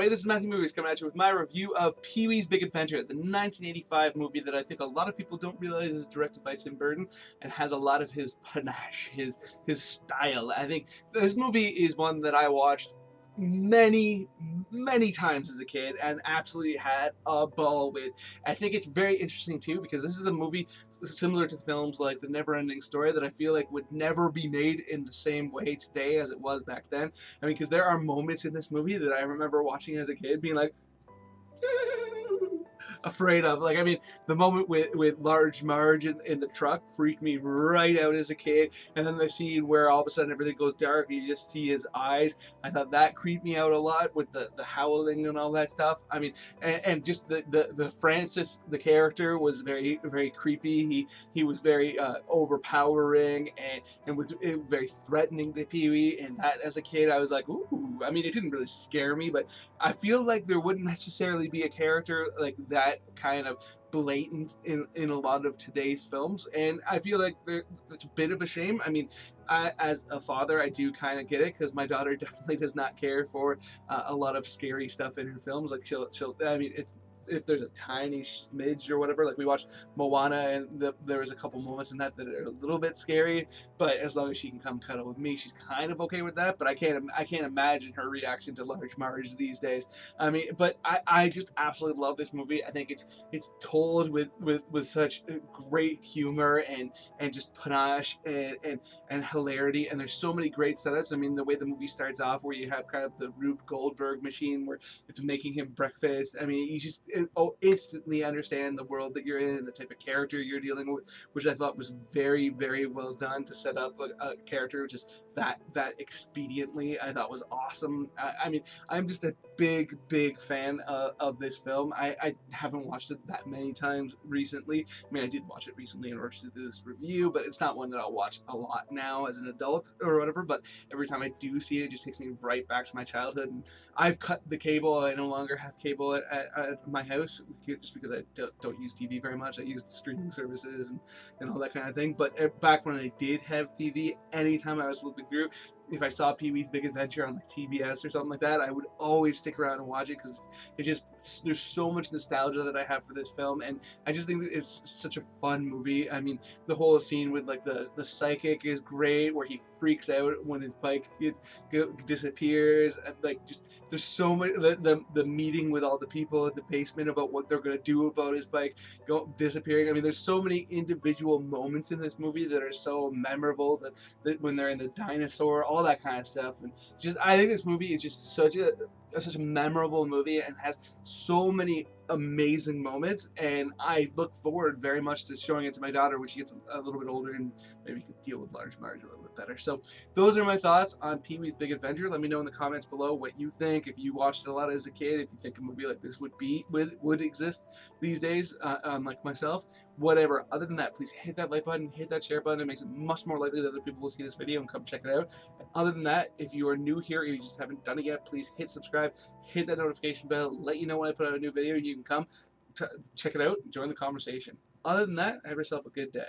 everybody, this is Matthew Movies coming at you with my review of Pee-wee's Big Adventure, the 1985 movie that I think a lot of people don't realize is directed by Tim Burton and has a lot of his panache, his style. I think this movie is one that I watched many times as a kid and absolutely had a ball with. I think it's very interesting too because this is a movie similar to films like The Never-Ending Story that I feel like would never be made in the same way today as it was back then. I mean, because there are moments in this movie that I remember watching as a kid being like afraid of. Like, I mean, the moment with Large Marge in the truck freaked me right out as a kid. And then the scene where all of a sudden everything goes dark and you just see his eyes. I thought that creeped me out a lot with the howling and all that stuff. I mean, and just the Francis, the character, was very creepy. He was very overpowering and was very threatening to Pee-wee. And that as a kid, I was like, ooh. I mean, it didn't really scare me, but I feel like there wouldn't necessarily be a character like that kind of blatant in a lot of today's films, and I feel like that's a bit of a shame. I mean, as a father, I do kind of get it because my daughter definitely does not care for a lot of scary stuff in her films. Like she'll I mean, it's if there's a tiny smidge or whatever, like we watched Moana and there was a couple moments in that are a little bit scary, but as long as she can come cuddle with me, she's kind of okay with that. But I can't imagine her reaction to Large Marge these days. I mean, but I just absolutely love this movie. I think it's told with such great humor and just panache and hilarity, and there's so many great setups. I mean, the way the movie starts off where you have kind of the Rube Goldberg machine where it's making him breakfast. I mean, you just instantly understand the world that you're in and the type of character you're dealing with, which I thought was very well done to set up a character just that expediently. I thought was awesome. I mean, I'm just a big fan of this film. I haven't watched it that many times recently. I mean, I did watch it recently in order to do this review, but it's not one that I'll watch a lot now as an adult or whatever. But every time I do see it, it just takes me right back to my childhood. And I've cut the cable. I no longer have cable at my house just because I don't use TV very much. I use the streaming services and all that kind of thing. But back when I did have TV, anytime I was flipping through, if I saw Pee-wee's Big Adventure on like TBS or something like that, I would always stick around and watch it because it just, there's so much nostalgia that I have for this film, and I just think that it's such a fun movie. I mean, the whole scene with like the psychic is great, where he freaks out when his bike disappears, and like just there's so much the meeting with all the people in the basement about what they're gonna do about his bike disappearing. I mean, there's so many individual moments in this movie that are so memorable that when they're in the dinosaur, all that kind of stuff, and just I think this movie is just such a memorable movie and has so many amazing moments, and I look forward very much to showing it to my daughter when she gets a little bit older and maybe can deal with Large Marge a little bit better. So those are my thoughts on Pee-wee's Big Adventure. Let me know in the comments below what you think, if you watched it a lot as a kid, if you think a movie like this would exist these days, like myself, whatever. Other than that, please hit that like button, hit that share button. It makes it much more likely that other people will see this video and come check it out. And other than that, if you are new here or you just haven't done it yet, please hit subscribe, hit that notification bell, let you know when I put out a new video. You can come check it out and join the conversation. Other than that, have yourself a good day.